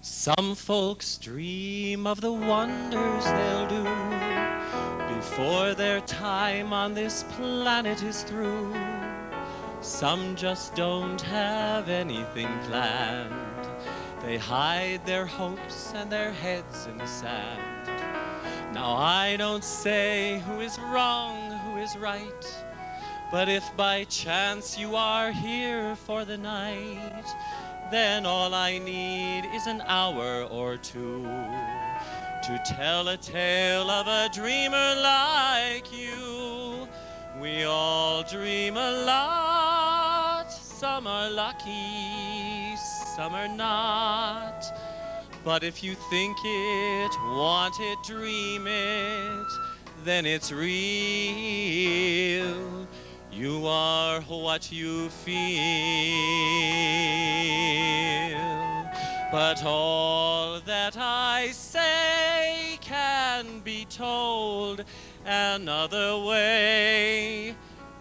Some folks dream of the wonders they'll do before their time on this planet is through. Some just don't have anything planned. They hide their hopes and their heads in the sand. Now I don't say who is wrong, who is right, but if by chance you are here for the night, then all I need is an hour or two to tell a tale of a dreamer like you. We all dream a lot. Some are lucky, some are not. But if you think it, want it, dream it, then it's real. You are what you feel. But all that I say can be told another way,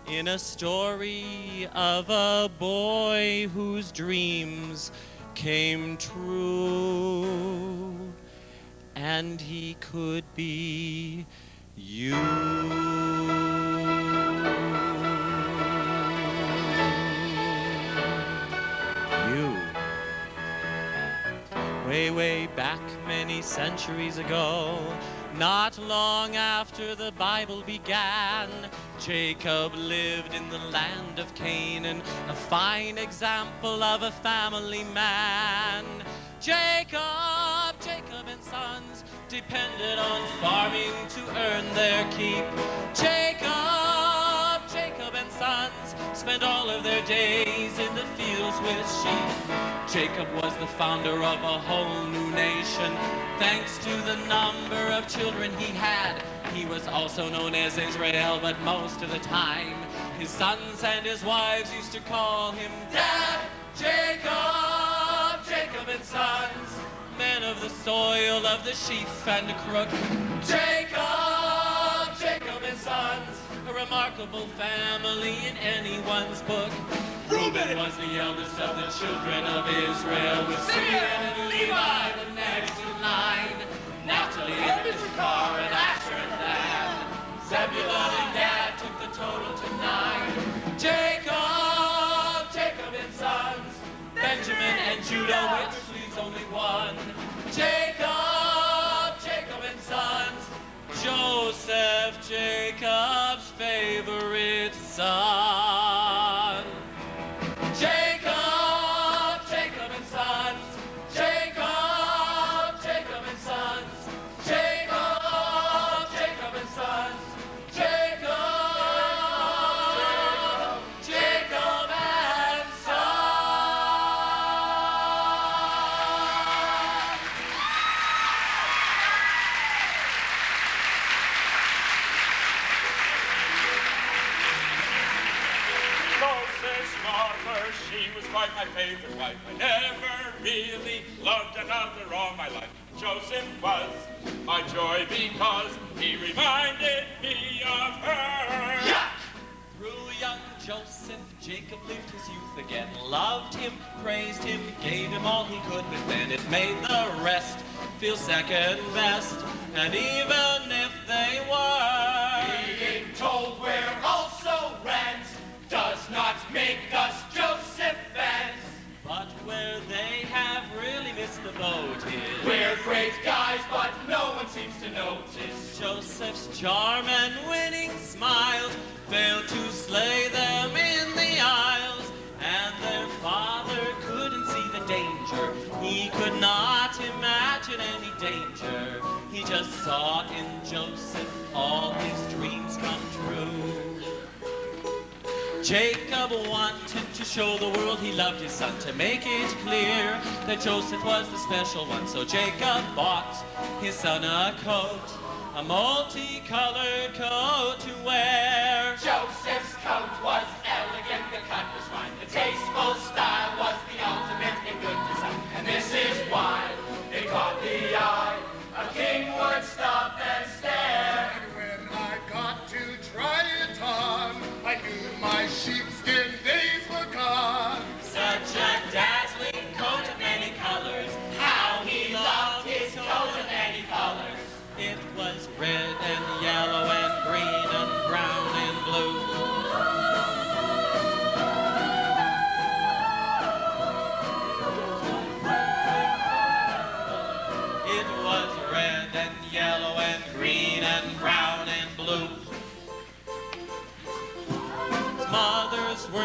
in a story of a boy whose dreams came true, and he could be you. Way back many centuries ago, not long after the Bible began, Jacob lived in the land of Canaan, a fine example of a family man. Jacob and sons depended on farming to earn their keep. Jacob and sons spent all of their days in the fields with sheep. Jacob was the founder of a whole new nation, thanks to the number of children he had. He was also known as Israel, but most of the time, his sons and his wives used to call him Dad. Jacob and sons, men of the soil of the sheaf and the crook. Jacob and sons, a remarkable family in anyone's book. Reuben was the eldest of the children of Israel, with Simeon and Levi the next in line. Naphtali and Issachar and Asher and Dan. Zebulun and Gad took the total to 9. Jacob and sons, Benjamin and Judah, which leaves only one. Jacob and sons, Joseph, Jacob's favorite son. Jacob and sons, Jacob and sons, Jacob and sons, Jacob and She was quite my favorite wife. I never really loved another all my life. Joseph was my joy because he reminded me of her. Yeah! Through young Joseph, Jacob lived his youth again, loved him, praised him, gave him all he could, but then it made the rest feel second best. And even if they were being told we're also rents, does not make us Joseph fans. But where they have really missed the boat is we're great guys, but no one seems to notice. Joseph's charm and winning smiles failed to slay them in the aisles, and their father couldn't see the danger. He could not imagine any danger. He just saw in Joseph all his dreams come true. Jacob wanted to show the world he loved his son, to make it clear that Joseph was the special one. So Jacob bought his son a coat, a multicolored coat to wear. Joseph's coat was elegant, the cut was fine, the tasteful style was the ultimate in good design. And this is why it caught the eye. A king would stop and stare. And when I got to try it on, I knew my sheepskin days were gone. Such a dazzling coat of many colors, how he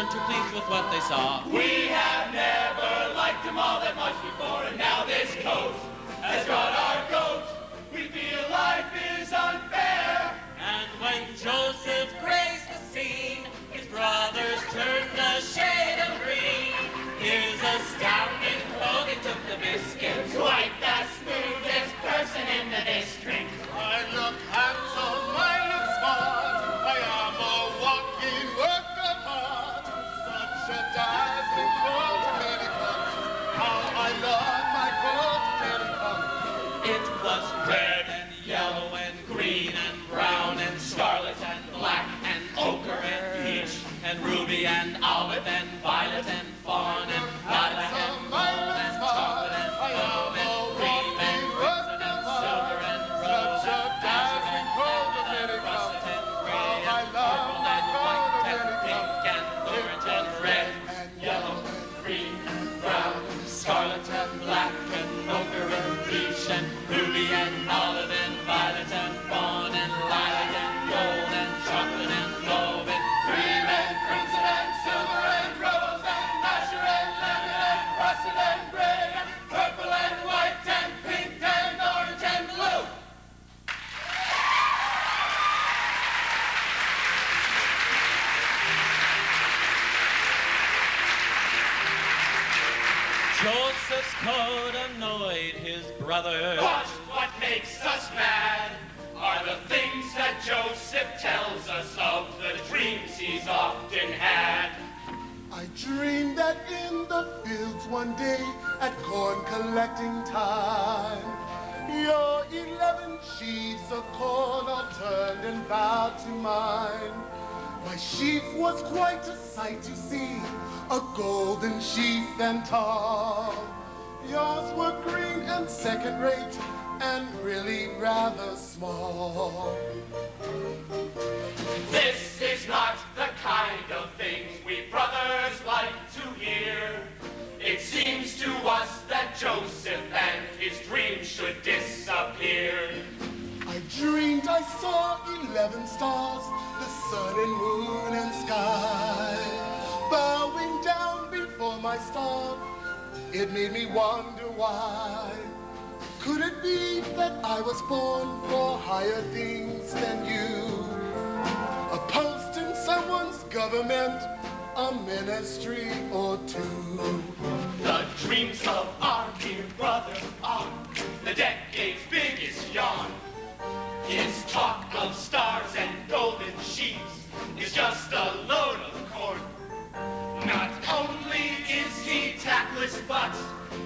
weren't too pleased with what they saw. We have never liked him all that much before, and now this coat has got our goat. We feel life is unfair. And when Joseph graced the scene, his brothers turned a shade of green. His astounding clothing took the biscuit. Quite the smoothest person in the district. I look handsome, I look smart. I am a walking work of art. Such a dazzling coat of many colors. How I love my coat of many colors. It was red and yellow and green and brown and scarlet and black and ochre and peach and ruby and olive and violet and fawn and lilac and gold and chocolate and plum and cream and crimson and silver and rose and azure and red and russet and gray and purple and white and pink and orange and red And yellow, green, brown, scarlet and black and ochre and peach and ruby and olive and violet and fawn and lilac and gold and chocolate and mauve and cream and crimson and silver and rose and azure and lemon and russet and gray and purple and white and pink and orange and blue. Joseph's coat annoyed his brothers. But what makes us mad are the things that Joseph tells us of the dreams he's often had. I dreamed that in the fields one day at corn collecting time, your 11 sheaves of corn all turned and bowed to mine. My sheaf was quite a sight to see, a golden sheaf and tall. Yours were green and second rate and really rather small. This is not the kind of things we brothers like to hear. It seems to us that Joseph and his dreams should disappear. I dreamed I saw 11 stars, the sun and moon and sky, bowing down before my star. It made me wonder why. Could it be that I was born for higher things than you? A post in someone's government, a ministry or two. The dreams of our dear brother are the decade's biggest yawn. His talk of stars and golden sheets is just a load of corn. Not only is he tactless, but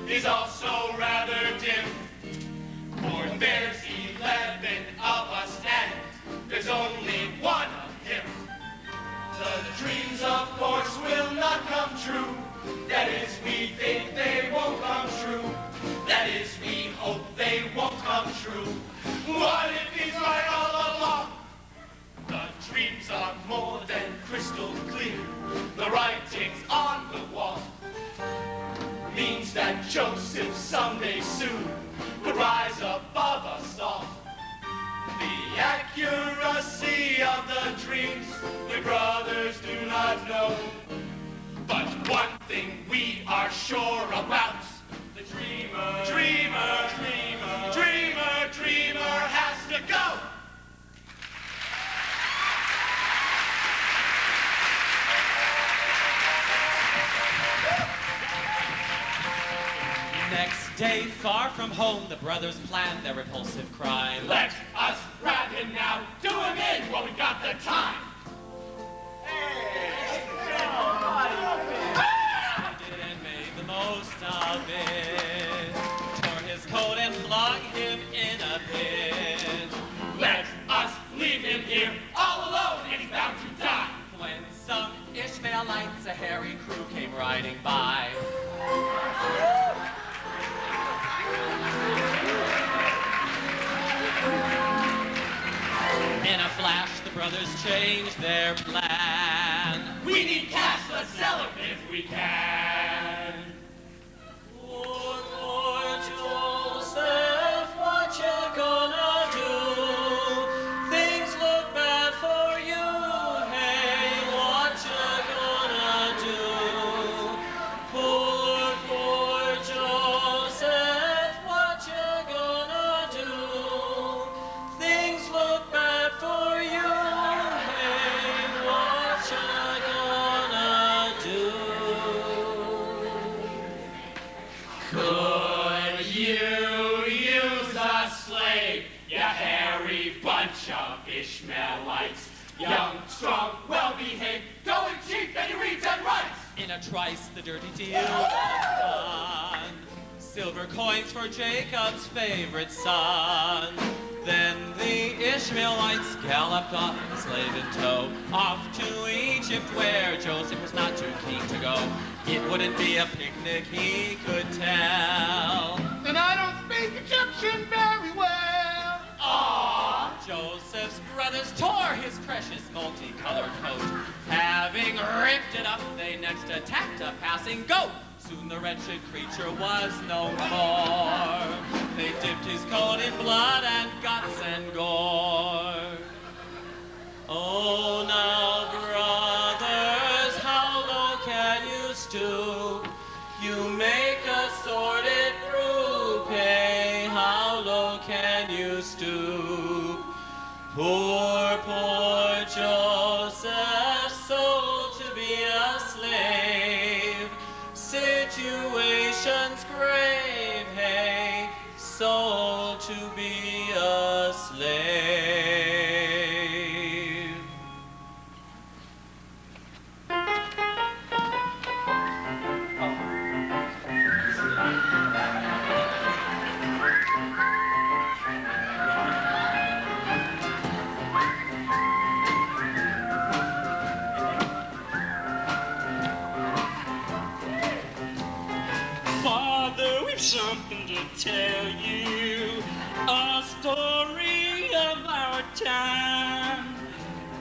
he's also rather dim. For there's 11 of us and there's only one of him. The dreams, of course, will not come true. That is, we think they won't come true. That is, we hope they won't come true. What if he's right all along? The dreams are more than crystal clear. The writings on the wall means that Joseph someday soon would rise above us all. The accuracy of the dreams we brothers do not know. But one thing we are sure about, the dreamer, dreamer, dreamer, dreamer, dreamer has to go. Next day, far from home, the brothers planned their repulsive crime. Let us grab him now, do him in while we got the time. And made the most of it. Tore his coat and flung him in a pit. Let us leave him here all alone and he's bound to die. When some Ishmaelites, a hairy crew, came riding by. In a flash, the brothers changed their plan. We need cash, let's sell him if we can. Poor Joseph, what you gonna do? Things look bad for you, hey, what you gonna Young, strong, well-behaved, going cheap, and you read and writes. In a trice, the dirty deal was done. Silver coins for Jacob's favorite son. Then the Ishmaelites galloped off, slave in tow, off to Egypt where Joseph was not too keen to go. It wouldn't be a picnic, he could tell. And I don't speak Egyptian very well. Aww. Joseph's brothers tore his precious multicolored coat. Having ripped it up, they next attacked a passing goat. Soon the wretched creature was no more. They dipped his coat in blood and guts and gore. Oh, now, brothers, how low can you stoop? You make a sordid group, hey, how low can you stoop? Poor, poor Joseph, sold to be a slave. Situation's grave, hey, sold to be a slave. Something to tell you, a story of our time,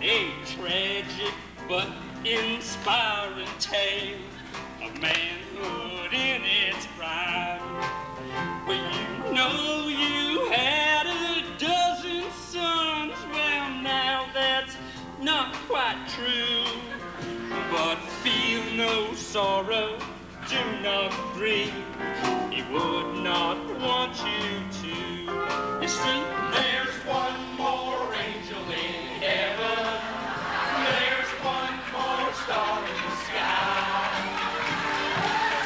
a tragic but inspiring tale of manhood in its prime. Well, you know you had a dozen sons, well now that's not quite true, but feel no sorrow, do not grieve. He would not want you to. You see, There's one more angel in heaven. There's one more star in the sky.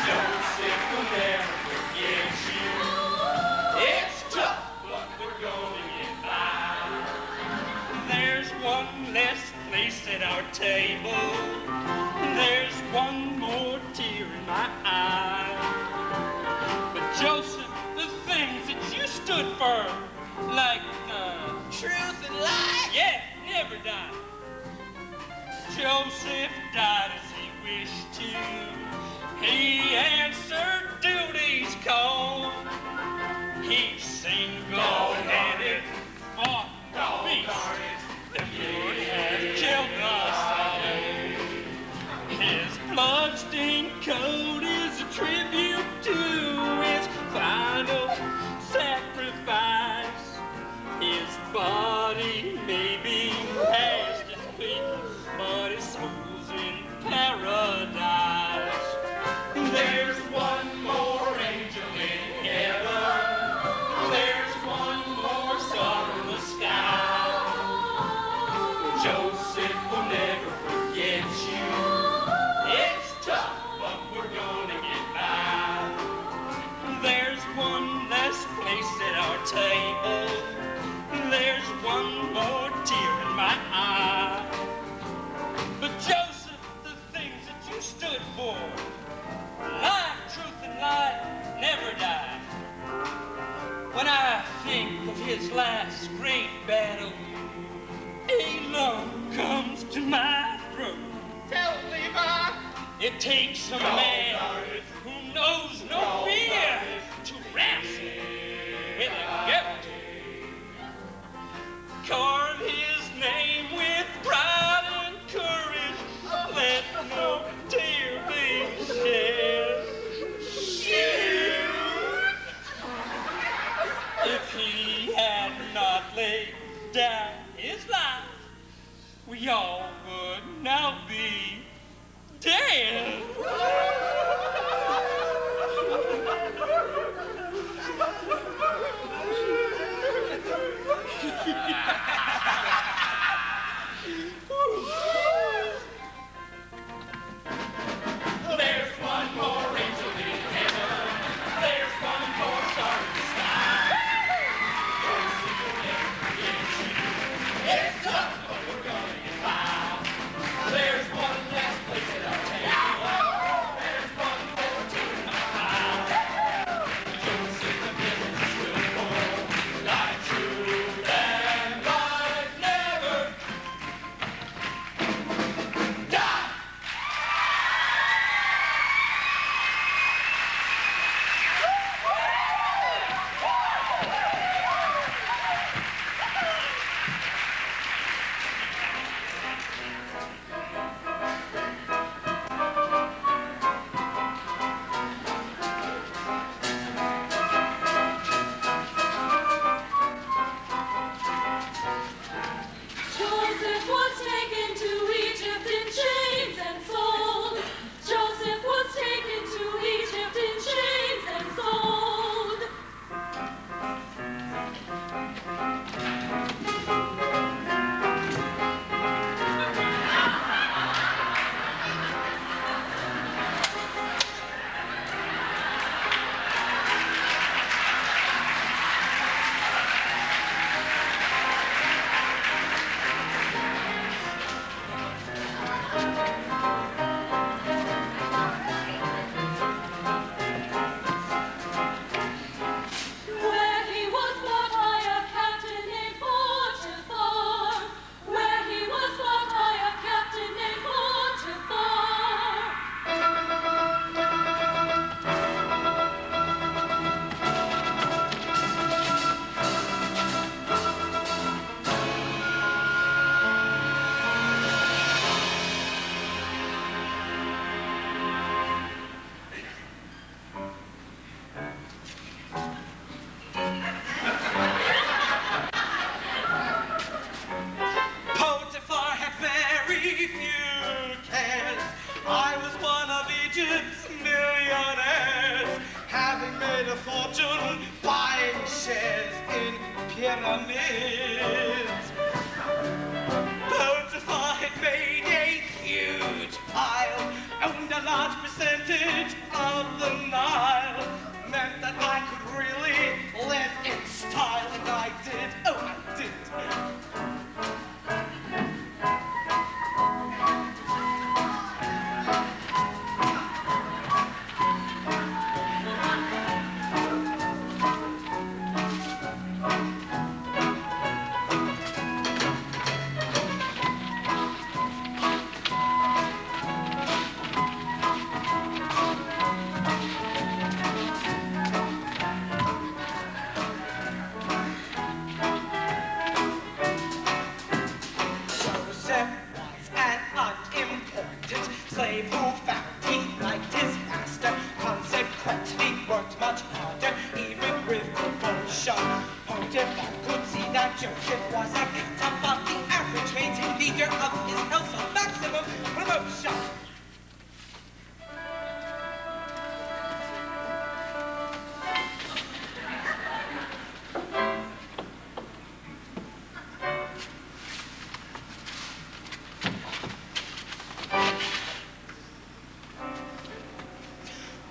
Joseph will never forget you. It's tough, but we're gonna get by. there's one less place at our table. There's one more tear in my eye. But Joseph, the things that you stood for, like truth and light, yeah, never died. Joseph died as he wished to. He answered duty's call. He single-handed fought the beast that would have killed us today. His blood-stained coat is a tribute to his final sacrifice. His body may be past his feet, but his soul's in paradise. There's one more angel in heaven. There's one more star in the sky. Joseph will never forget you. It's tough, but we're gonna get by. There's one less place at our table. There's one more tear in my eye. But Joseph, the things that you stood for, life, truth, and light, never die. When I think of his last great battle, a lump comes to my throat. Tell Levi. It takes a man who knows no fear to wrestle with a goat. Carve his name with pride and courage. Let no tear be shed. If he had not laid down his life, we all would now be dead. There's one more angel in heaven. There's one more star in the sky. Joseph will never forget you. It's tough, but we're gonna get by. pyramids. Potiphar had made a huge pile, owned a large percentage of the Nile. Meant that I could really live in style, and I did. Oh, I did.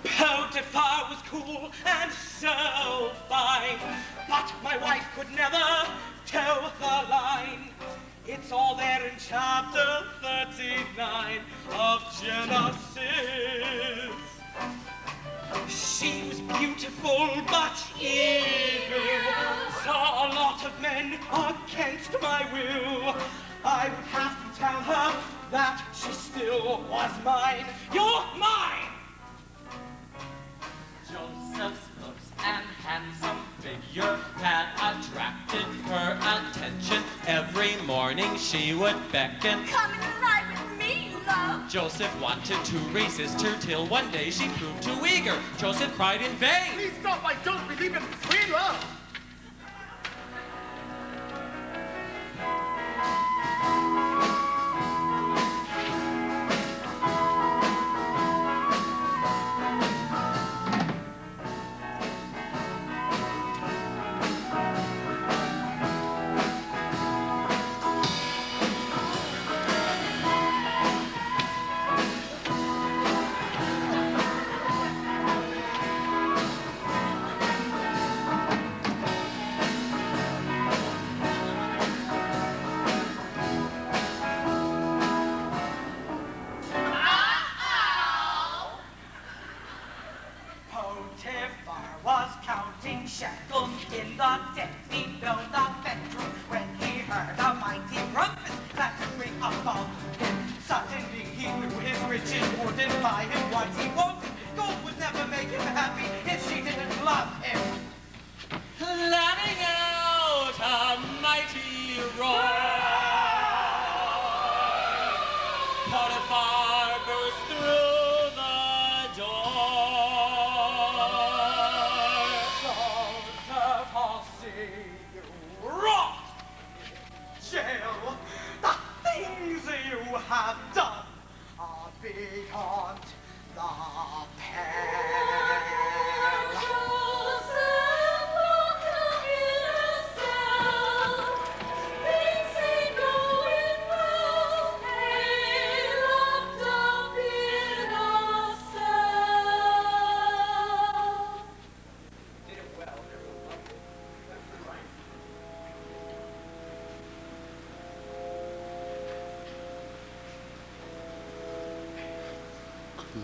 Potiphar was cool and so fine, but my wife could never toe the line. It's all there in chapter 39 of Genesis. She was beautiful but evil, saw a lot of men against my will. I would have to tell her that she still was mine. You're mine! Joseph's looks and handsome figure had attracted her attention. Every morning she would beckon. Come and lie with me, love. Joseph wanted to resist her till one day she proved too eager. Joseph cried in vain. Please stop, I don't believe in free love.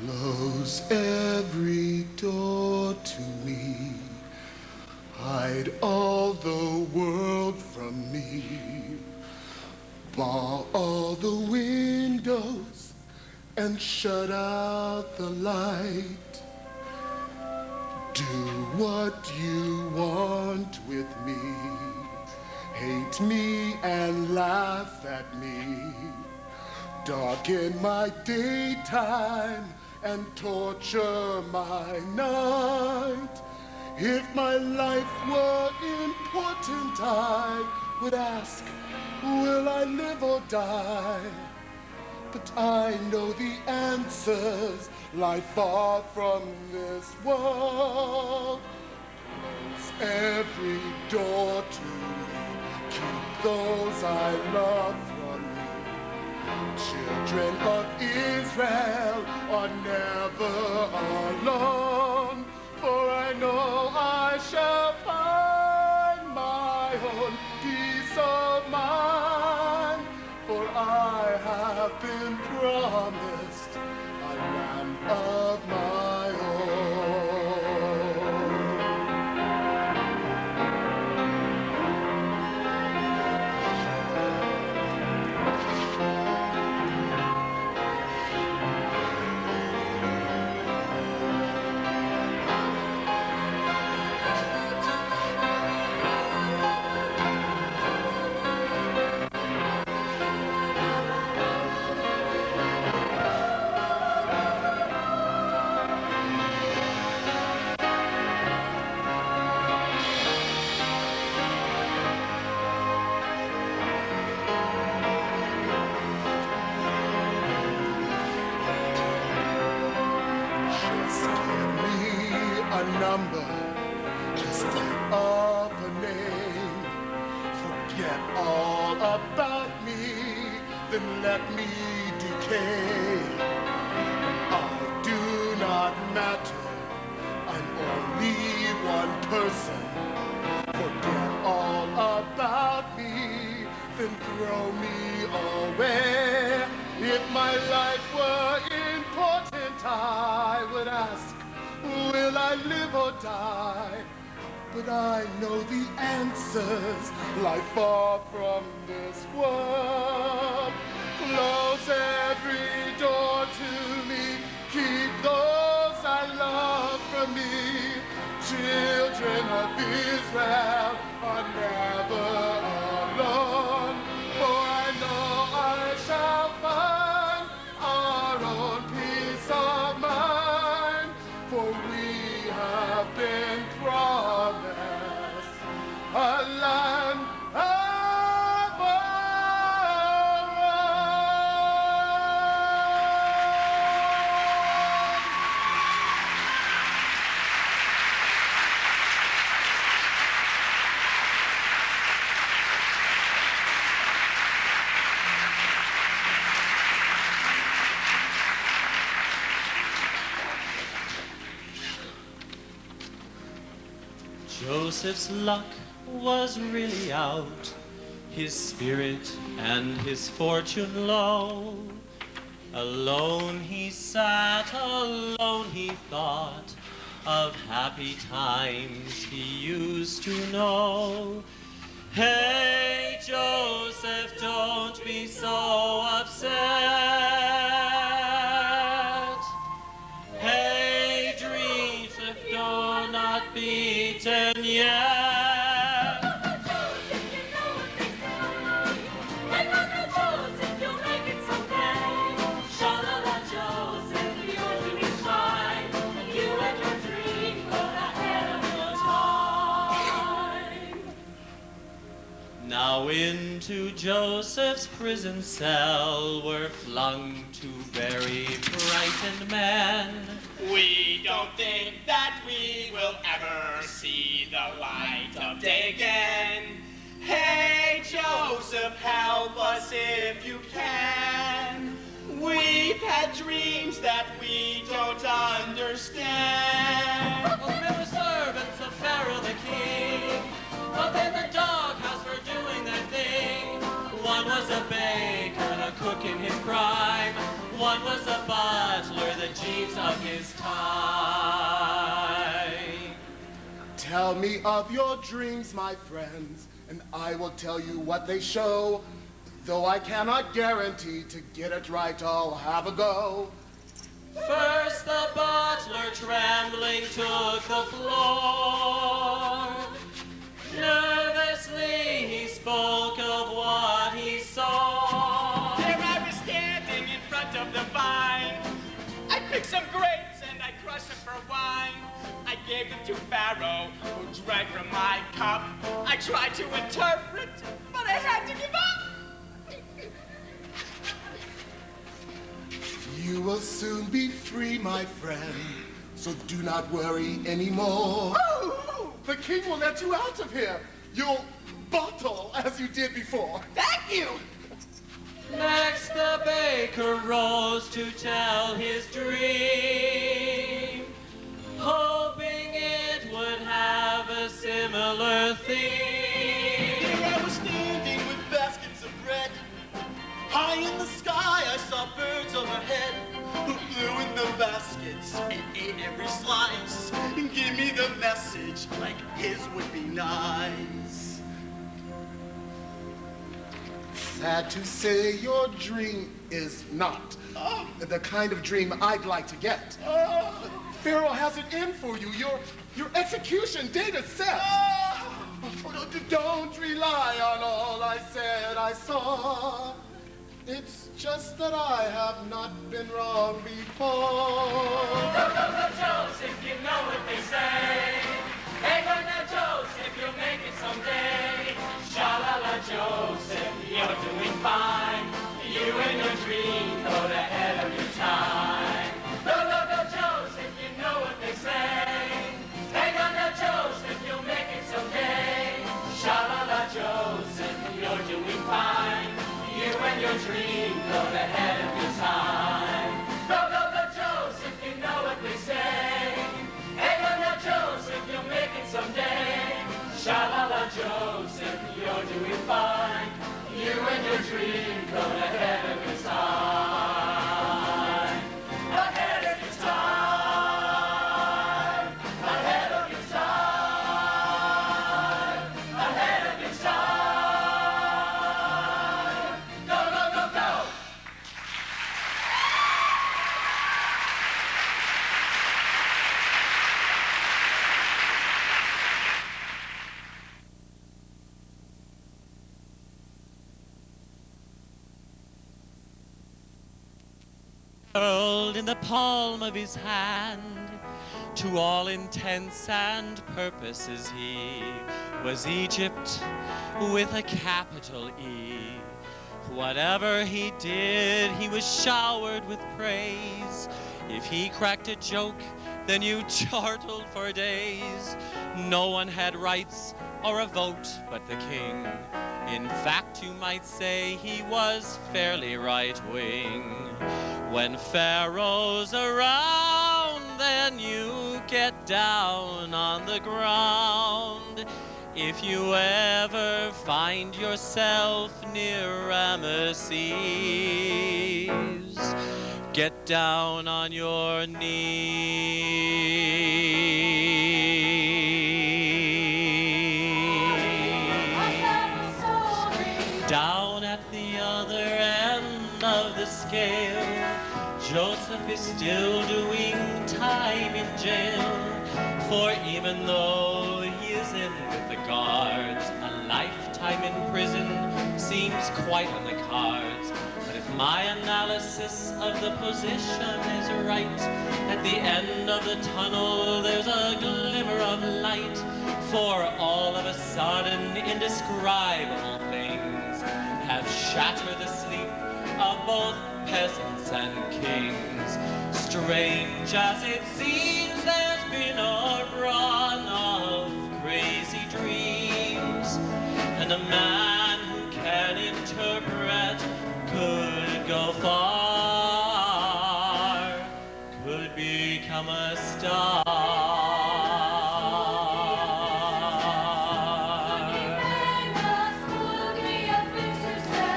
Close every door to me, hide all the world from me, bar all the windows and shut out the light. Do what you want with me, hate me and laugh at me, darken my daytime and torture my night. If my life were important, I would ask, will I live or die? But I know the answers lie far from this world. every door to keep those I love from me. Children of Israel are never alone, for I know I shall find my own peace of mind, for I have been promised a land of my own. Number, just think of a name. Forget all about me, then let me decay. I do not matter, I'm only one person. Forget all about me, then throw me away. If my life were important, I would ask, will I live or die? But I know the answers lie far from this world. Close every door to me, keep those I love from me. Children of Israel are never alone, for I know I shall find our own peace of mind. For we have been promised a land of our own. Joseph's luck was really out, his spirit and his fortune low. Alone he sat, alone he thought of happy times he used to know. Hey, Joseph, don't be so upset. Hey, dreams, do not beaten yet. Now into Joseph's prison cell were flung two very frightened men. We don't think that we will ever see the light of day again. Hey, Joseph, help us if you can. We've had dreams that we don't understand. Well, they were servants of Pharaoh the king, but in the doghouse were doing their thing. One was a baker, a cook in his prime. One was a butler, the Jeeves of his time. Tell me of your dreams, my friends, and I will tell you what they show. Though I cannot guarantee to get it right, I'll have a go. First the butler trembling took the floor. Nervously he spoke of what he saw. There I was standing in front of the vine. I picked some grapes and I crushed them for wine. I gave them to Pharaoh, who drank from my cup. I tried to interpret, but I had to give up. You will soon be free, my friend, so do not worry anymore. Ooh, The king will let you out of here. You'll bottle as you did before. Thank you! Next the baker rose to tell his dream, hoping it would have a similar theme. There I was standing with baskets of bread. High in the sky I saw birds overhead who flew in the baskets and ate every slice. And give me the message like his would be nice. Sad to say, your dream is not the kind of dream I'd like to get. Pharaoh has it in for you. Your execution date is set. Don't rely on all I said I saw. It's just that I have not been wrong before. Go, Joseph, you know what they say. Hey, go now, Joseph, you'll make it someday. Sha-la-la, Joseph, you're doing fine. You and your dream got ahead of your time. Go, Joseph, you know what they say. Hey, go now, Joseph, you'll make it someday. Sha-la-la, Joseph, you're doing fine. You and your dream got ahead of your time. Go, Joseph, you know what they say. Hey, go now, Joseph, you'll make it someday. Sha-la-la, Joseph, you're doing fine. You and your dream got ahead of your time. Ahead of your time. Ahead of your time. Ahead of your time. Go, go, go, go! Hurled in the palm of his hand, to all intents and purposes he was Egypt with a capital E. Whatever he did, he was showered with praise. If he cracked a joke, then you chortled for days. No one had rights or a vote but the king. In fact, you might say he was fairly right-wing. When Pharaoh's around, then you get down on the ground. If you ever find yourself near Ramesses, get down on your knees. Down at the other end of the scale, Joseph is still doing time in jail. For even though he is in with the guards, a lifetime in prison seems quite on the cards. But if my analysis of the position is right, at the end of the tunnel there's a glimmer of light. For all of a sudden indescribable things have shattered the sleep of both peasants and kings. Strange as it seems, there's been a run of crazy dreams, and a man who can interpret could go far, could become a star.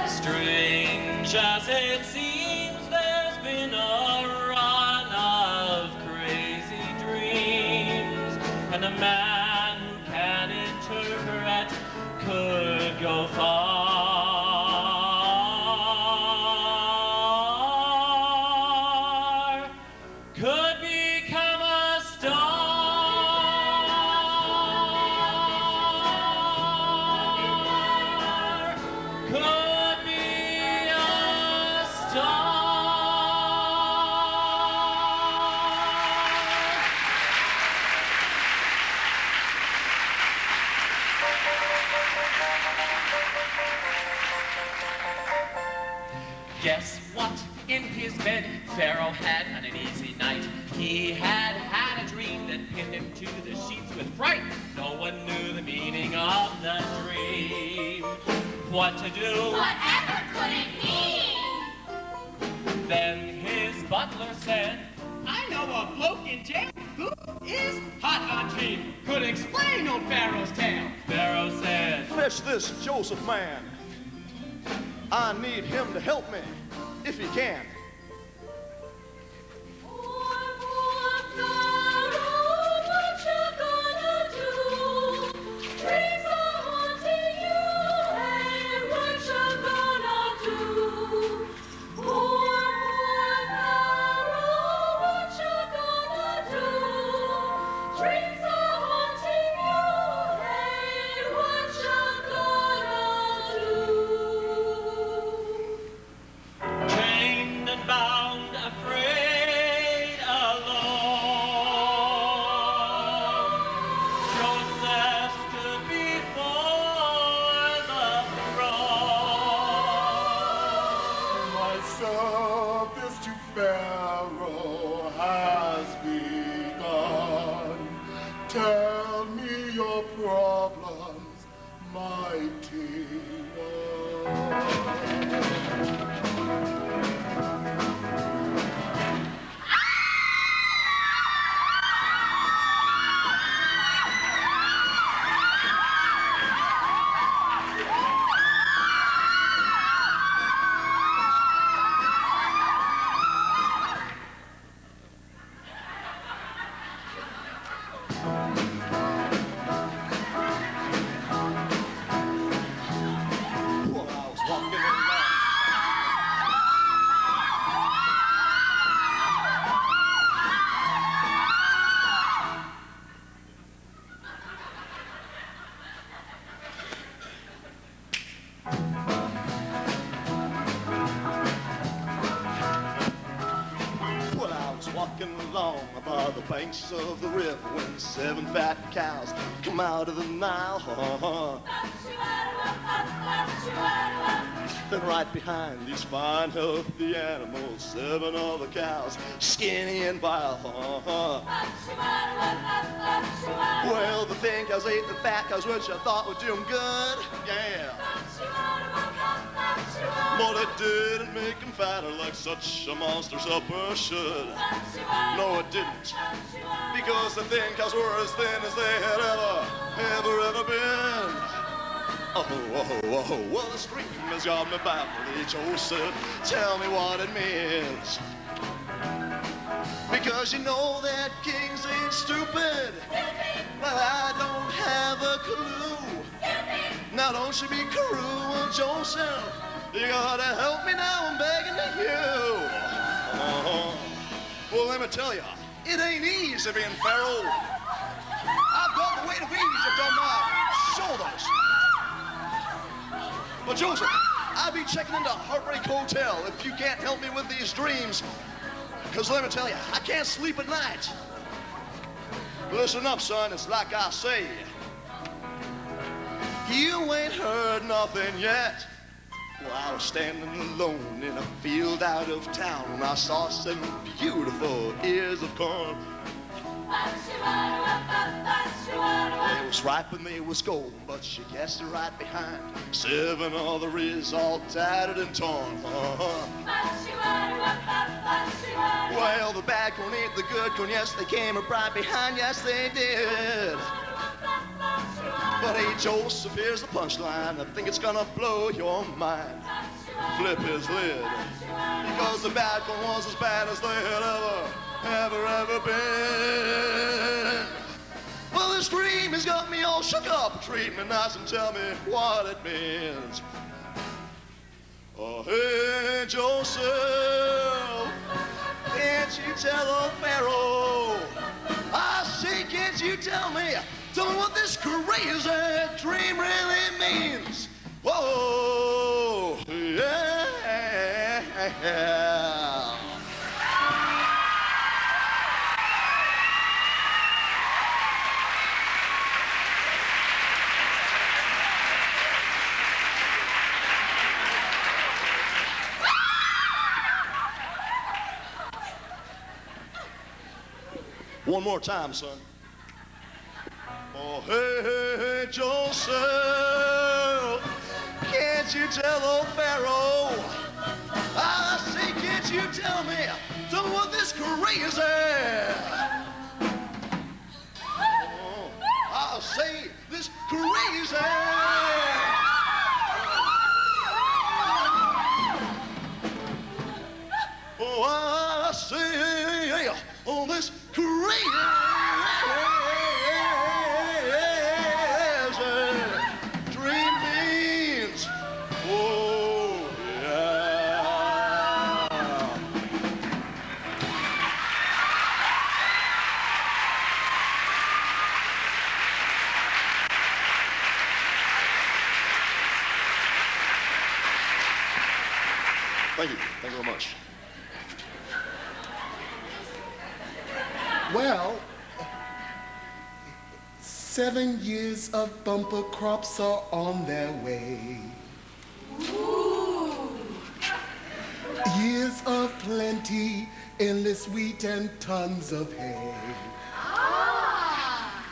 Strange as it seems, there's been a run of crazy dreams, and a man who can interpret could go far, could become a star, could be a star. Guess what? In his bed, Pharaoh had an uneasy night. He had had a dream that pinned turned into the sheets with fright. No one knew the meaning of the dream. What to do? Whatever could it mean? Then his butler said, I know a bloke in jail who is hot on dream. Could explain old Pharaoh's tale. Pharaoh said, Fetch this Joseph man. I need him to help me, if he can. Tell me your problems, mighty one. By the banks of the river when 7 fat cows come out of the Nile. Then right behind these fine healthy animals, 7 other cows, skinny and vile. Well, the thin cows ate the fat cows, which I thought would do them good. Yeah. But it didn't make them fatter like such a monster supper should. No, it didn't. Because the thin cows were as thin as they had ever been. Oh, well, the stream has got me baffled, Joseph. Tell me what it means. Because you know that kings ain't stupid. But I don't have a clue. Now don't you be cruel, Joseph. You gotta help me now, I'm begging to you. Well, let me tell you, it ain't easy being Pharaoh. I've got the weight of Egypt on my shoulders. But Joseph, I'll be checking into Heartbreak Hotel if you can't help me with these dreams. Because let me tell you, I can't sleep at night. Listen up, son, it's like I say. You ain't heard nothing yet. Well, I was standing alone in a field out of town when I saw 7 beautiful ears of corn. They was ripe and they was golden, but she guessed it right behind. 7 other ears all tattered and torn. Well, the bad corn ate the good corn, yes, they came right behind, yes, they did. But hey, Joseph, here's the punchline. I think it's gonna blow your mind. Flip his lid. Because the bad corn was as bad as they had ever been. Well, this dream has got me all shook up. Treat me nice and tell me what it means. Oh, hey, Joseph, can't you tell old Pharaoh? I say, can't you tell me what this crazy dream really means? Whoa, yeah. One more time, son. Oh, hey, hey, hey, Joseph, can't you tell old Pharaoh? I say, can't you tell me what this crazy? Oh, I say, this crazy. Oh, I say, oh, this crazy dream means. Oh, yeah. Thank you. Thank you very much. Well, 7 years of bumper crops are on their way. Ooh. Years of plenty, endless wheat and tons of hay. Ah.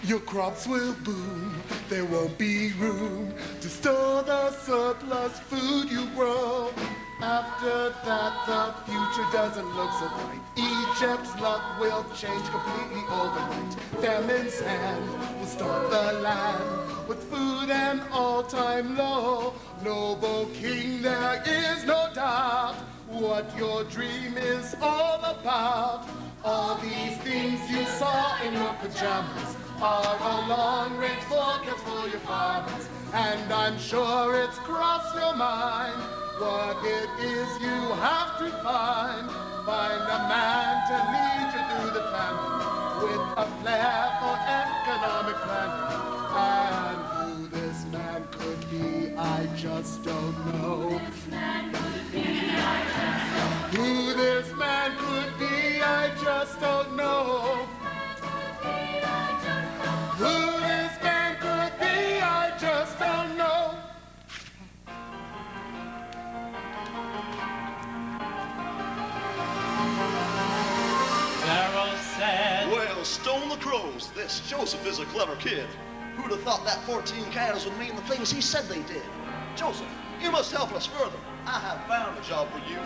Your crops will boom, there won't be room to store the surplus food you grow. After that, the future doesn't look so bright. Egypt's luck will change completely overnight. Famine's hand will start the land with food and all-time low. Noble king, there is no doubt what your dream is all about. All these things you saw in your pajamas are a long-range forecast for your farmers. And I'm sure it's crossed your mind what it is you have to find. Find a man to lead you through the famine with a flair for economic planning. And who this man could be, I just don't know. Who this man could be, I just don't know. Who this man could be, I just don't know. Pharaoh said, Well, stone the crows. This Joseph is a clever kid. Who'd have thought that 14 candles would mean the things he said they did? Joseph, you must help us further. I have found a job for you.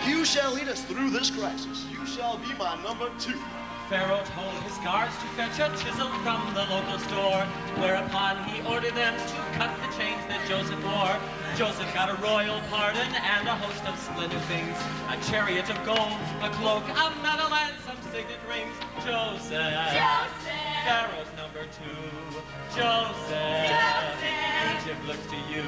You shall lead us through this crisis. You shall be my number 2. Pharaoh told his guards to fetch a chisel from the local store, whereupon he ordered them to cut the chains that Joseph wore. Joseph got a royal pardon and a host of splendid things, a chariot of gold, a cloak, a medal, and some signet rings. Joseph, Pharaoh's number 2. Joseph, Egypt looks to you.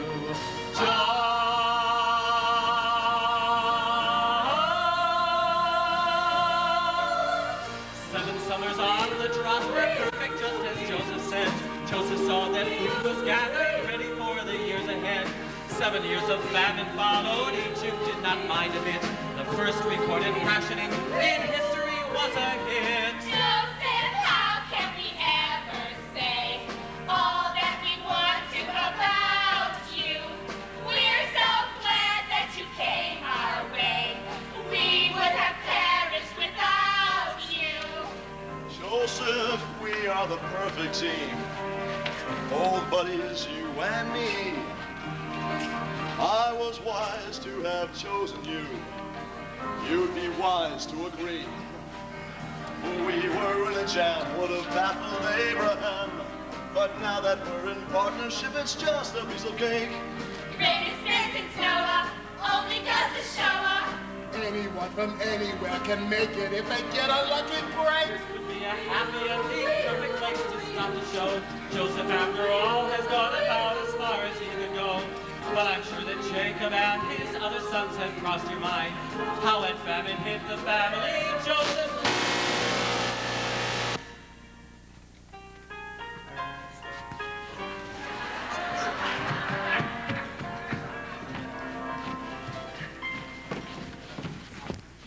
Summers on the trot were perfect, just as Joseph said. Joseph saw that food was gathered, ready for the years ahead. 7 years of famine followed, Egypt did not mind a bit. The first recorded rationing in history was a hit. Joseph, how can we ever say all that we want to about you? We're so glad that you came our way. We would have perished without you. Joseph, we are the perfect team. Old buddies, you and me. I was wise to have chosen you. You'd be wise to agree. We were in a jam, would have baffled Abraham. But now that we're in partnership, it's just a piece of cake. Greatest man since Noah, only goes to show up. Anyone from anywhere can make it if they get a lucky break. This would be a happy and perfect place to stop the show. Joseph, after all, has gone about as far as he could go. But I'm sure that Jacob and his other sons have crossed your mind. How had famine hit the family, Joseph?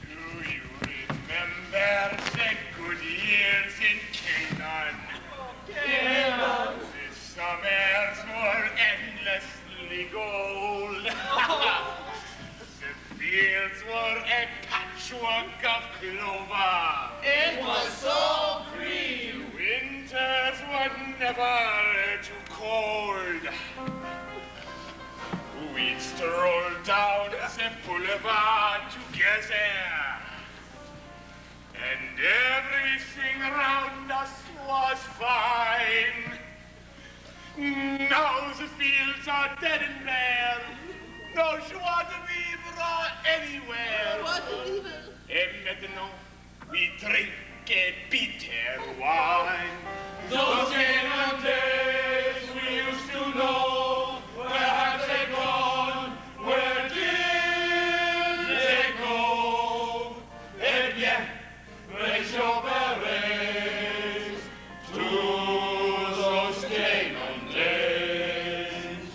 Do you remember the good years in Canaan? Canaan. The summers were endlessly gold. The fields were a patchwork of clover. It was so green. Winters were never too cold. We'd stroll down the boulevard together, and everything around us was fine. Now the fields are dead and bare, no joie de vivre anywhere. Et maintenant, we drink a bitter wine. Those eran days we used to know. Where have they gone? Where did they go? Eh bien, raise your berets to those Canaan days.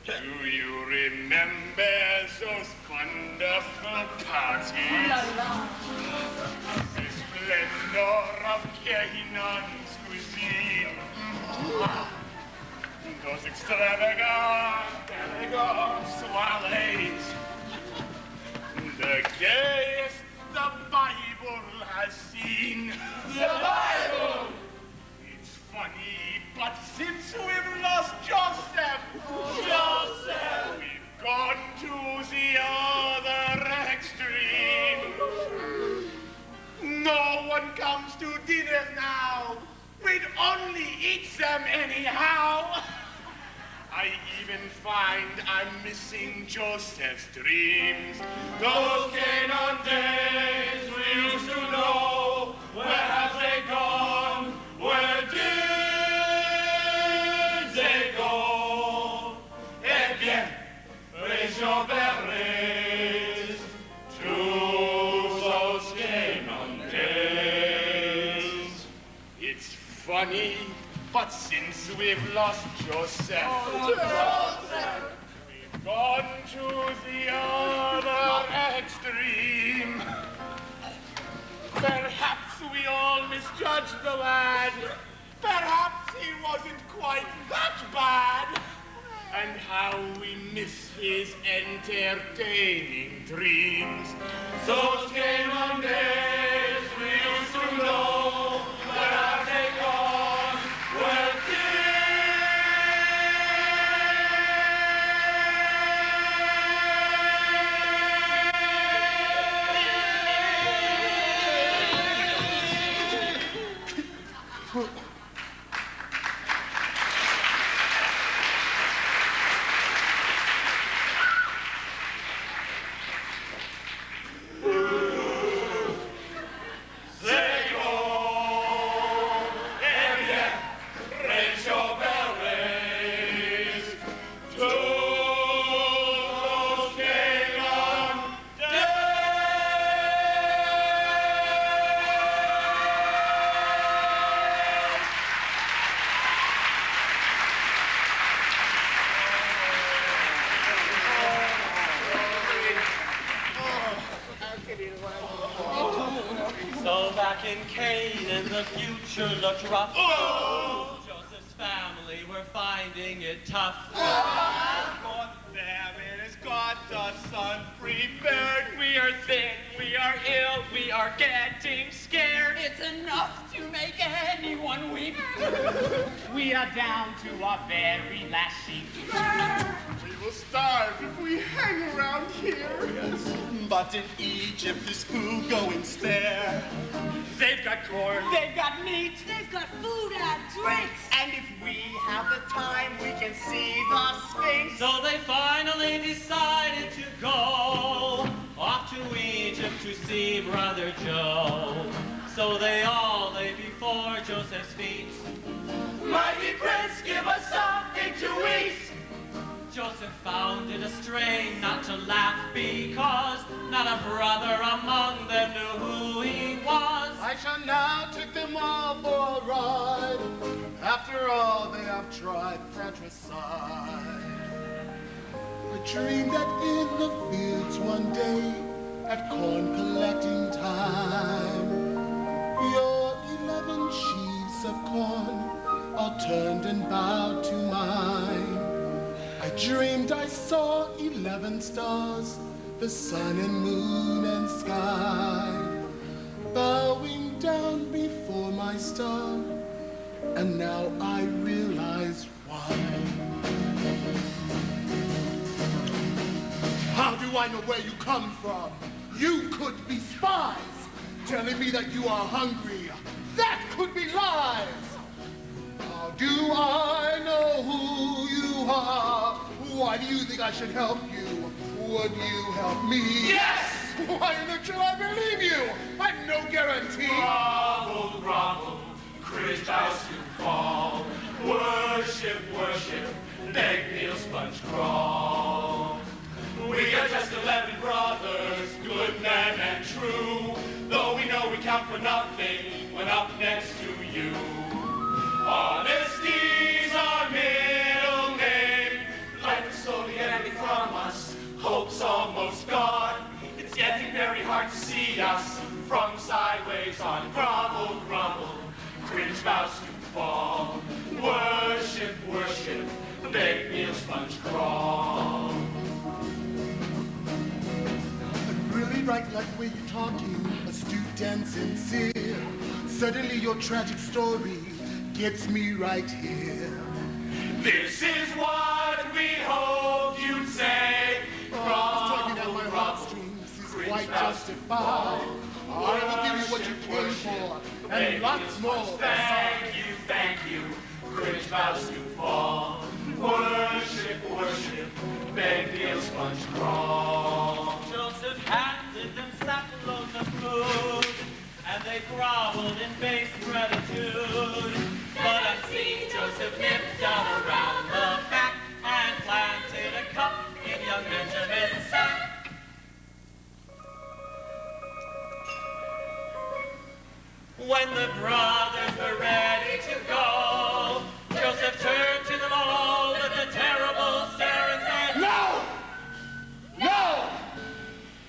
Do you remember those wonderful parties? The splendor of Canaan's cuisine. Those extravagant, elegant soirees. The gayest the Bible has seen. The Bible! It's funny, but since we've lost Joseph, we've gone to the other extreme. No one comes to dinner now. We'd only eat them anyhow. I even find I'm missing Joseph's dreams. Those Canaan days we used to know. Where have they gone? Where did they go? Eh bien, raise your berets to those Canaan days. It's funny, but since we've lost Joseph, we've gone to the other extreme. Perhaps we all misjudged the lad. Perhaps he wasn't quite that bad. And how we miss his entertaining dreams. Those Canaan days we used to know. Where have they gone? Where in Canaan, the future looked rough. Oh! Joseph's family were finding it tough. God damn it, has got us unprepared. We are thin, we are ill, we are getting scared. It's enough to make anyone weep. We are down to our very last sheep. We will starve if we hang around here. Yes, but in Egypt is who going spare? They've got corn. They've got meat. They've got food and drinks. And if we have the time, we can see the Sphinx. So they finally decided to go off to Egypt to see Brother Joe. So they all lay before Joseph's feet. Mighty Prince, give us something to eat. Joseph found it a strain not to laugh because not a brother among them knew who he was. I shall now take them all for a ride. After all they have tried fratricide. I dreamed that in the fields one day at corn collecting time, your 11 sheaves of corn all turned and bowed to mine. I dreamed I saw 11 stars, the sun and moon and sky, bowing down before my star, and now I realize why. How do I know where you come from? You could be spies, telling me that you are hungry. That could be lies. How do I know who you are? Why do you think I should help you? Would you help me? Yes! Why should I believe you? I've no guarantee. Grovel, grovel, cringe house you fall. Worship, worship, beg, kneel, sponge, crawl. We are just 11 brothers, good men and true. Though we know we count for nothing when up next to you. Honesty's our middle name. Life is slowly ending from us. Hope's almost gone. It's getting very hard to see us from sideways on. Grovel, grovel, cringe mouse to fall. Worship, worship, beg, kneel, sponge, crawl. I really like the way you're talking, astute and sincere. Suddenly your tragic story gets me right here. This is what we hoped you'd say. Tugging at my heartstrings is quite justified. I will give you what you came for, and lots more. Thank you, cringe mouse to fall. Worship, worship, beg, kneel, sponge, crawl. Joseph handed them sackloads of food, and they groveled in base gratitude. But unseen, Joseph nipped down around the back and planted a cup in young Benjamin's sack. When the brothers were ready to go, Joseph turned to them all with a terrible stare and said, No! No!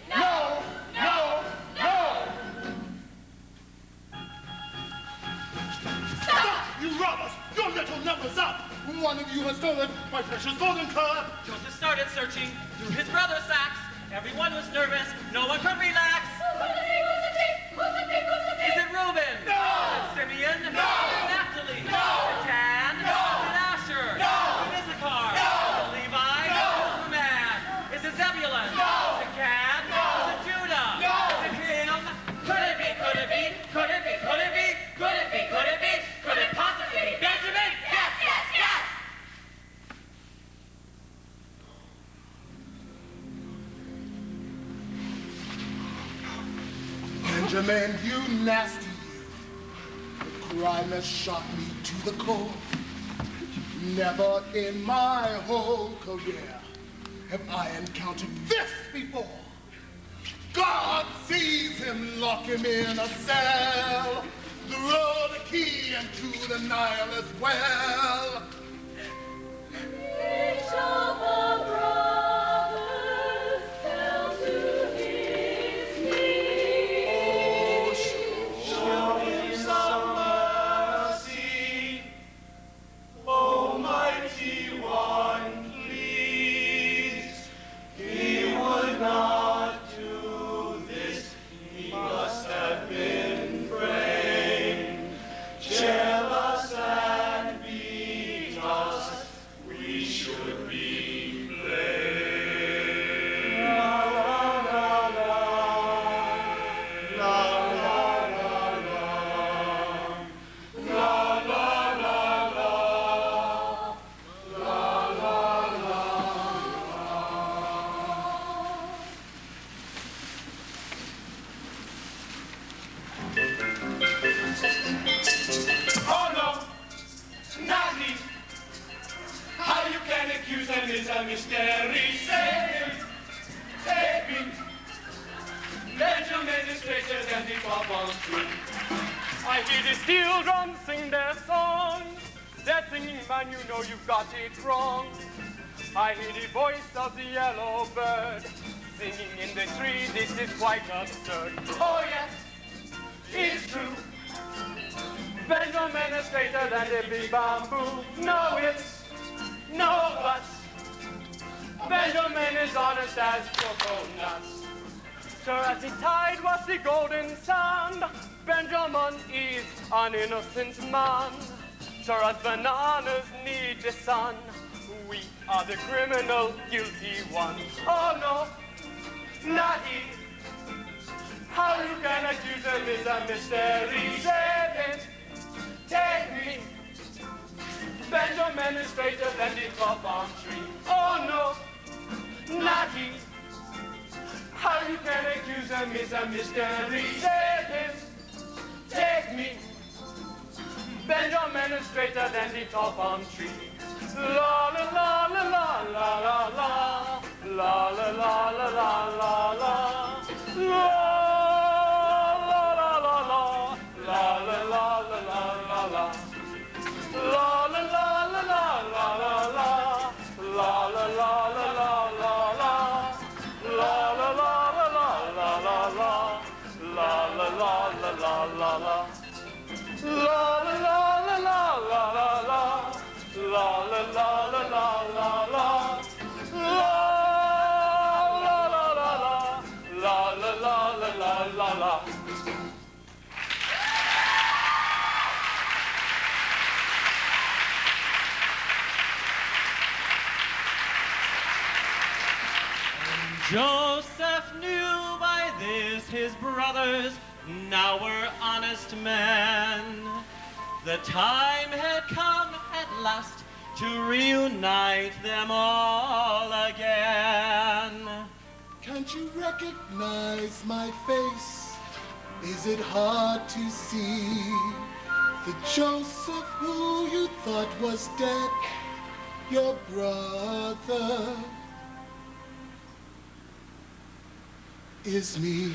No! No! No! Stop! You robbers! Your little number's up! One of you has stolen my precious golden curb! Joseph started searching through his brother's sacks. Everyone was nervous. No one could relax. Is it Reuben? No! Is it Simeon? No! Is it Naphtali? No! Is it Dan? No! Is it Asher? No! Is it Issachar? No! Is it Levi? No! Is it Man? Is it Zebulun? No! Is it Gad? No! Is it Judah? No! Is it him? Could it be? Could it be? Could it be? Could it be? Could it be? Could it be? Could it possibly be Benjamin? Yes! Yes! Yes! Benjamin, you nasty you. The crime has shocked me to the core. Never in my whole career have I encountered this before. God sees him, lock him in a cell, throw the key into the Nile as well. Each of the brothers fell to his knees. Show him some mercy, Almighty One, please. He would not do this. He must have been framed, jealous and beat us. We should be blamed. La la la la, la la la la, la la la la, la la Oh no, not me. How you can accuse him is a mystery. Save him, take me. Benjamin is greater than the Bourbon tree. I hear the steel drums sing their song. That singing, man, you know you've got it wrong. I hear the voice of the yellow bird singing in the tree. This is quite absurd. Oh yes, it's true. Benjamin is greater than the big bamboo. No ifs, no buts. Benjamin is honest as coconuts. Sure as the tide was the golden sand, Benjamin is an innocent man. sure as bananas need the sun. We are the criminal, guilty ones. Oh no, not he. How you can accuse them is a mystery. Say it, take me. Benjamin is straighter than the top palm tree. Oh no, not he. How you can accuse them is a mystery. Say it, take me. Benjamin is straighter than the top palm tree. La la la la la la la la la la la la la la la la. Joseph knew by this his brothers now were honest men. The time had come at last to reunite them all again. Can't you recognize my face? Is it hard to see the Joseph who you thought was dead, your brother? Is me.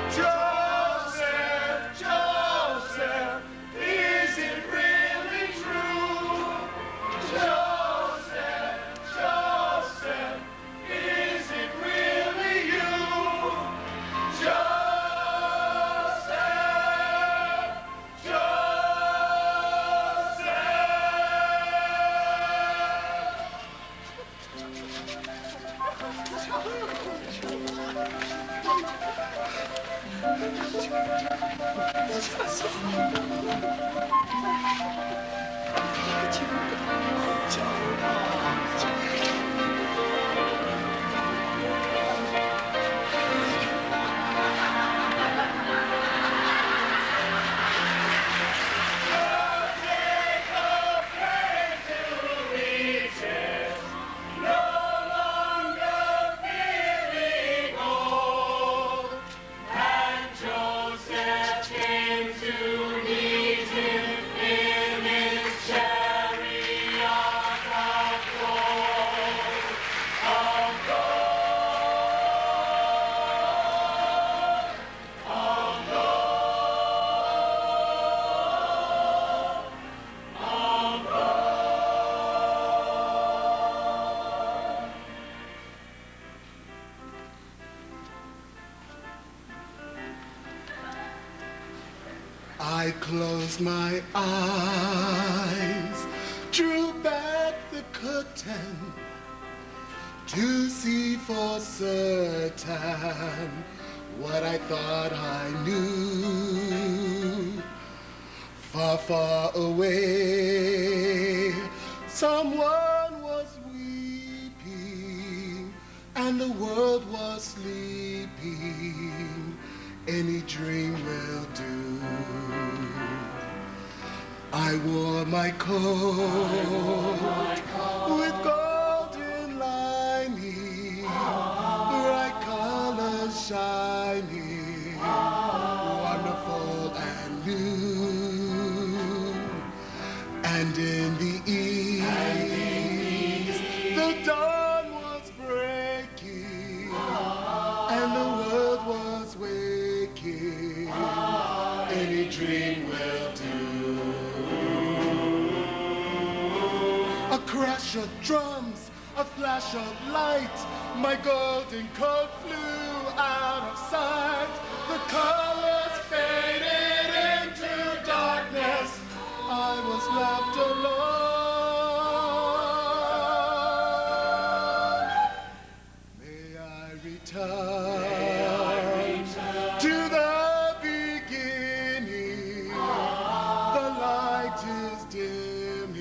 Joseph, Joseph, is it really true? Joseph, Joseph, is it really you? Joseph, I closed my eyes, drew back the curtain to see for certain what I thought I knew. Far, far away, someone was weeping and the world was sleeping. Any dream will do. I wore my coat with golden lining, bright colors shining, wonderful and new. And in the east, the dawn was breaking, and the world was waking. Any dream will do. A crash of drums, a flash of light, my golden coat flew out of sight. The colors faded into darkness. I was left alone. May I return to the beginning,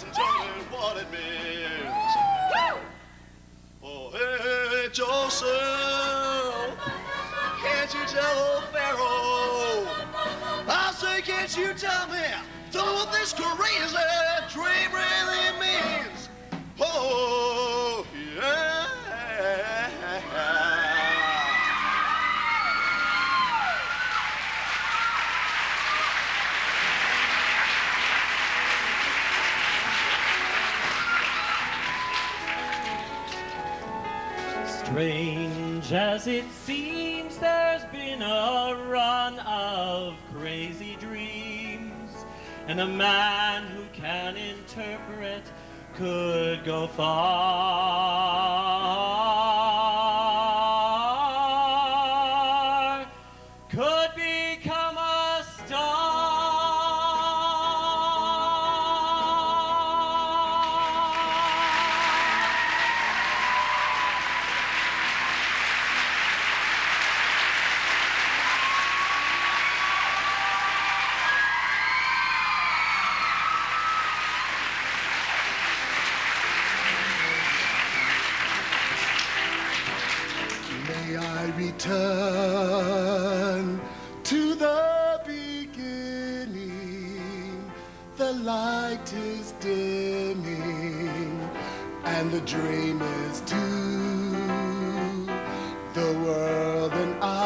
guys and tell me what it means. Oh, hey, Joseph, can't you tell old Pharaoh? I say, can't you tell me what this crazy dream really means? Oh, yeah. Strange as it seems, there's been a run of crazy dreams, and a man who can interpret could go far, could become a star. May I return to the beginning. The light is dimming, and the dream is too. The world and I,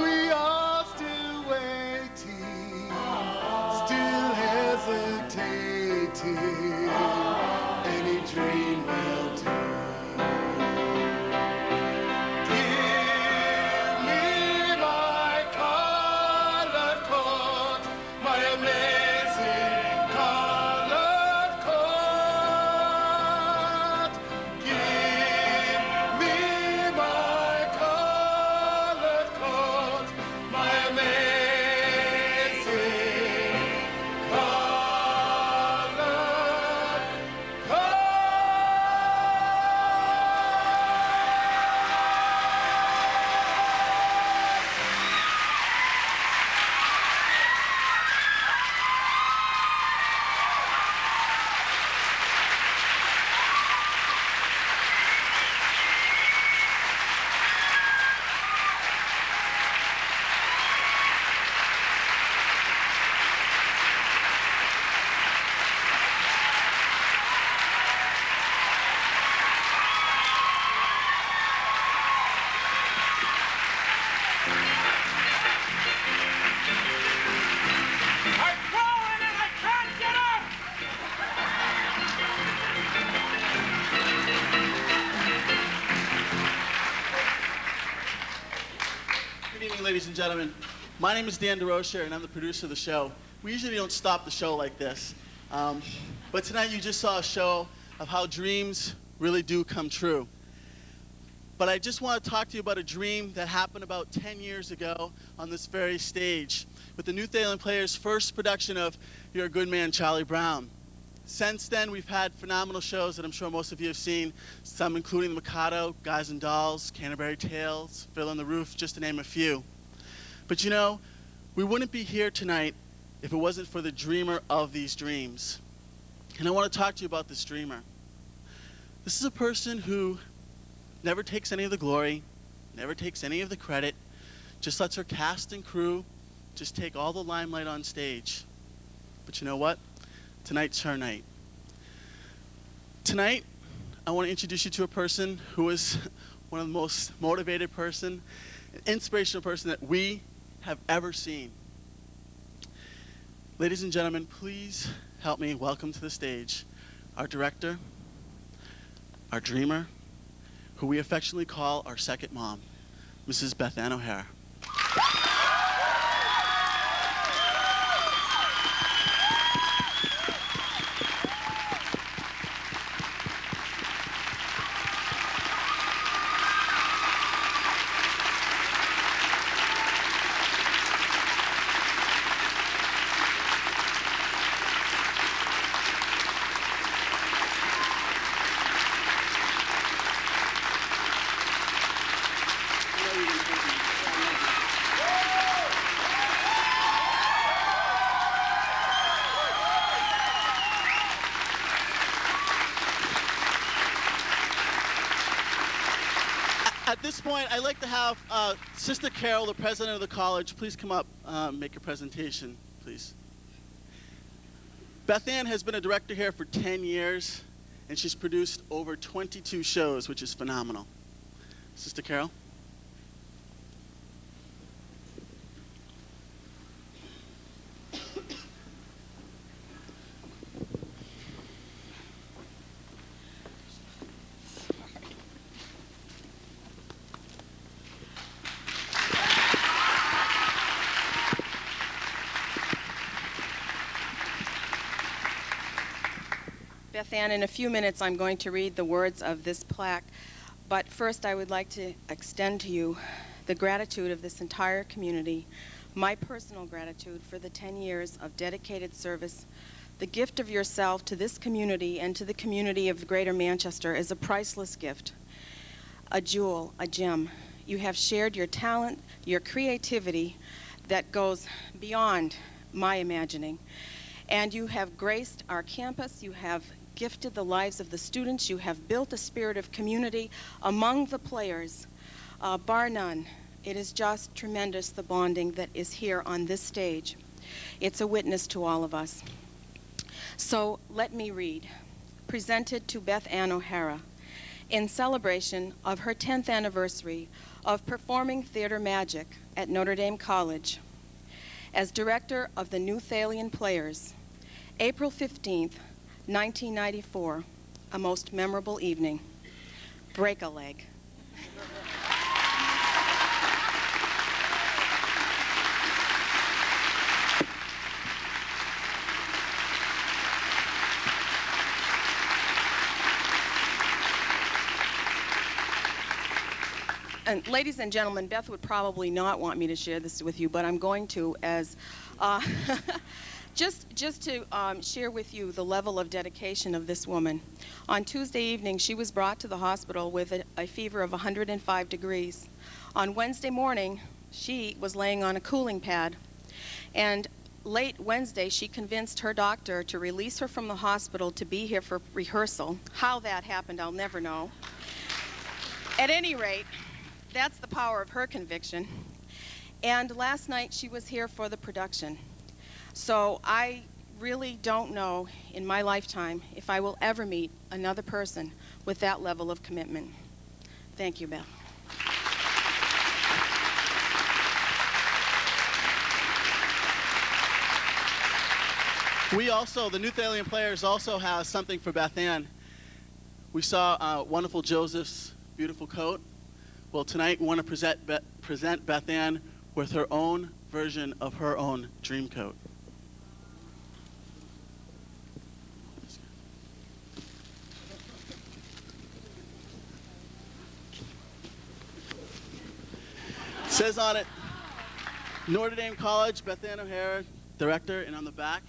we are still waiting, still hesitating. Any dream will do. Ladies and gentlemen, my name is Dan DeRocher, and I'm the producer of the show. We usually don't stop the show like this, but tonight you just saw a show of how dreams really do come true. But I just want to talk to you about a dream that happened about 10 years ago on this very stage with the new Thalian Players' first production of You're a Good Man, Charlie Brown. Since then, we've had phenomenal shows that I'm sure most of you have seen, some including The Mikado, Guys and Dolls, Canterbury Tales, Fiddler on the Roof, just to name a few. But you know, we wouldn't be here tonight if it wasn't for the dreamer of these dreams. And I want to talk to you about this dreamer. This is a person who never takes any of the glory, never takes any of the credit, just lets her cast and crew just take all the limelight on stage. But you know what? Tonight's her night. Tonight, I want to introduce you to a person who is one of the most motivated person, an inspirational person that we have ever seen. Ladies and gentlemen, please help me welcome to the stage our director, our dreamer, who we affectionately call our second mom, Mrs. Beth Ann O'Hara. At this point, I'd like to have Sister Carol, the president of the college, please come up, make a presentation, please. Beth Ann has been a director here for 10 years, and she's produced over 22 shows, which is phenomenal. Sister Carol. Beth Ann, in a few minutes I'm going to read the words of this plaque, but first I would like to extend to you the gratitude of this entire community, my personal gratitude for the 10 years of dedicated service. The gift of yourself to this community and to the community of Greater Manchester is a priceless gift, a jewel, a gem. You have shared your talent, your creativity that goes beyond my imagining, and you have graced our campus. You have gifted the lives of the students. You have built a spirit of community among the players, bar none. It is just tremendous, the bonding that is here on this stage. It's a witness to all of us. So let me read. Presented to Beth Ann O'Hara in celebration of her 10th anniversary of performing theater magic at Notre Dame College. As director of the new Thalian Players, April 15th, 1994, a most memorable evening. Break a leg. And ladies and gentlemen, Beth would probably not want me to share this with you, but I'm going to, as just to share with you the level of dedication of this woman. On Tuesday evening, she was brought to the hospital with a fever of 105 degrees. On Wednesday morning, she was laying on a cooling pad. And late Wednesday, she convinced her doctor to release her from the hospital to be here for rehearsal. How that happened, I'll never know. At any rate, that's the power of her conviction. And last night, she was here for the production. So I really don't know in my lifetime if I will ever meet another person with that level of commitment. Thank you, Beth. We also, the new Thalian Players, also has something for Beth Ann. We saw wonderful Joseph's beautiful coat. Well, tonight we want to present Beth Ann with her own version of her own dream coat. It says on it, Notre Dame College, Beth Ann O'Hara, director, and on the back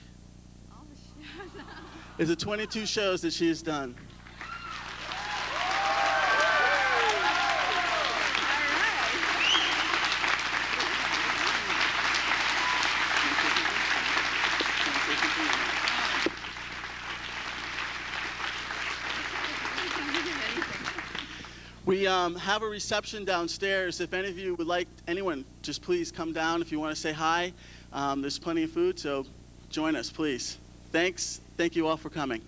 is the 22 shows that she has done. We have a reception downstairs. If any of you would like, anyone, just please come down if you want to say hi. There's plenty of food, so join us, please. Thanks. Thank you all for coming.